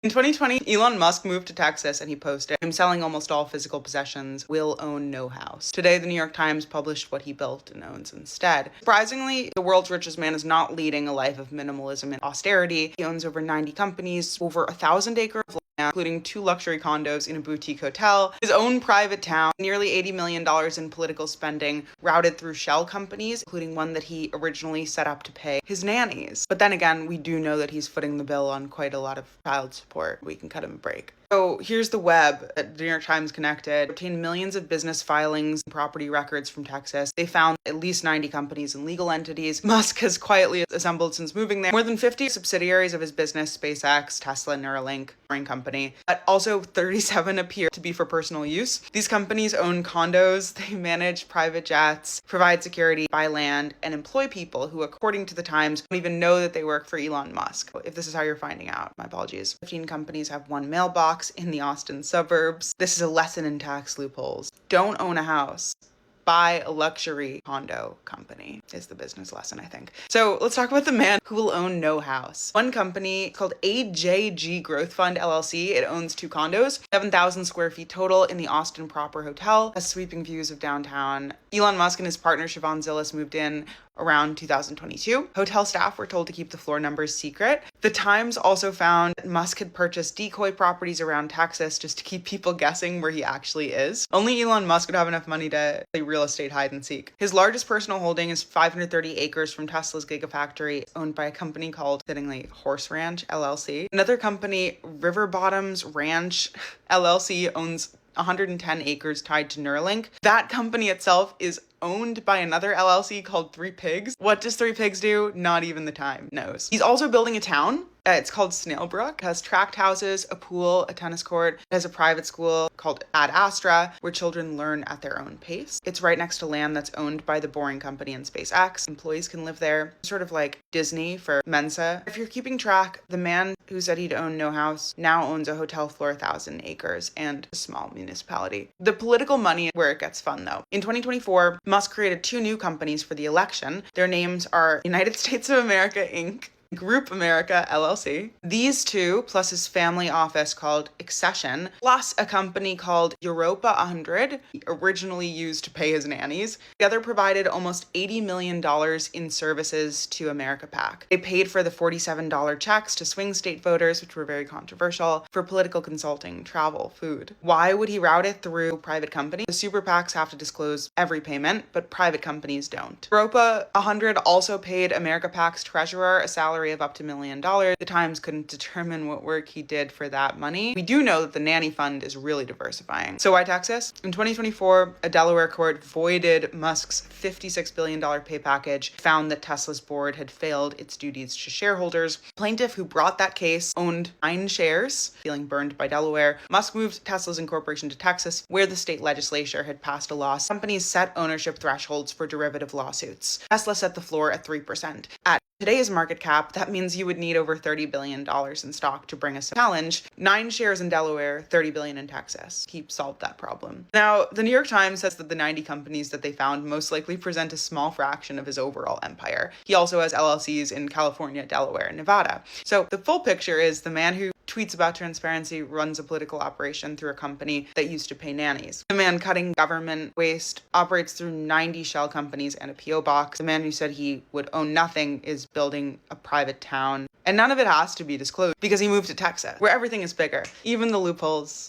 In 2020, Elon Musk moved to Texas and he posted, "I'm selling almost all physical possessions, will own no house." Today, the New York Times published what he built and owns instead. Surprisingly, the world's richest man is not leading a life of minimalism and austerity. He owns over 90 companies, over 1,000 acres of land, including 2 luxury condos in a boutique hotel, his own private town, nearly $80 million in political spending routed through shell companies, including one that he originally set up to pay his nannies. But then again, we do know that he's footing the bill on quite a lot of child support. We can cut him a break. So here's the web that the New York Times connected. Obtained millions of business filings and property records from Texas. They found at least 90 companies and legal entities Musk has quietly assembled since moving there. More than 50 subsidiaries of his business, SpaceX, Tesla, Neuralink, Boring Company, but also 37 appear to be for personal use. These companies own condos, they manage private jets, provide security, buy land, and employ people who, according to the Times, don't even know that they work for Elon Musk. If this is how you're finding out, my apologies. 15 companies have one mailbox in the Austin suburbs. This is a lesson in tax loopholes. Don't own a house. Buy a luxury condo company is the business lesson, I think. So let's talk about the man who will own no house. One company called AJG Growth Fund LLC. It owns 2 condos, 7,000 square feet total in the Austin Proper Hotel, has sweeping views of downtown. Elon Musk and his partner Siobhan Zilis moved in around 2022. Hotel staff were told to keep the floor numbers secret. The Times also found that Musk had purchased decoy properties around Texas just to keep people guessing where he actually is. Only Elon Musk would have enough money to play real estate hide and seek. His largest personal holding is 530 acres from Tesla's Gigafactory, owned by a company called, fittingly, Horse Ranch LLC. Another company, River Bottoms Ranch LLC, owns 110 acres tied to Neuralink. That company itself is owned by another LLC called Three Pigs. What does Three Pigs do? Not even the Time knows. He's also building a town. It's called Snailbrook. It has tract houses, a pool, a tennis court. It has a private school called Ad Astra, where children learn at their own pace. It's right next to land that's owned by the Boring Company and SpaceX. Employees can live there, sort of like Disney for Mensa. If you're keeping track, the man who said he'd own no house now owns a hotel floor 1,000 acres and a small municipality. The political money is where it gets fun, though. In 2024, Musk created 2 new companies for the election. Their names are United States of America, Inc., Group America LLC. These 2, plus his family office called Accession, plus a company called Europa 100, originally used to pay his nannies, together provided almost $80 million in services to America PAC. They paid for the $47 checks to swing state voters, which were very controversial, for political consulting, travel, food. Why would he route it through private companies? The super PACs have to disclose every payment, but private companies don't. Europa 100 also paid America PAC's treasurer a salary of up to $1 million. The Times couldn't determine what work he did for that money. We do know that the nanny fund is really diversifying. So why Texas? In 2024, a Delaware court voided Musk's $56 billion pay package, found that Tesla's board had failed its duties to shareholders. Plaintiff who brought that case owned 9 shares, feeling burned by Delaware. Musk moved Tesla's incorporation to Texas, where the state legislature had passed a law. Companies set ownership thresholds for derivative lawsuits. Tesla set the floor at 3%. At today's market cap, that means you would need over $30 billion in stock to bring us a challenge. 9 shares in Delaware, $30 billion in Texas. He solved that problem. Now, the New York Times says that the 90 companies that they found most likely present a small fraction of his overall empire. He also has LLCs in California, Delaware, and Nevada. So the full picture is the man who tweets about transparency runs a political operation through a company that used to pay nannies. The man cutting government waste operates through 90 shell companies and a P.O. box. The man who said he would own nothing is building a private town. And none of it has to be disclosed because he moved to Texas, where everything is bigger, even the loopholes.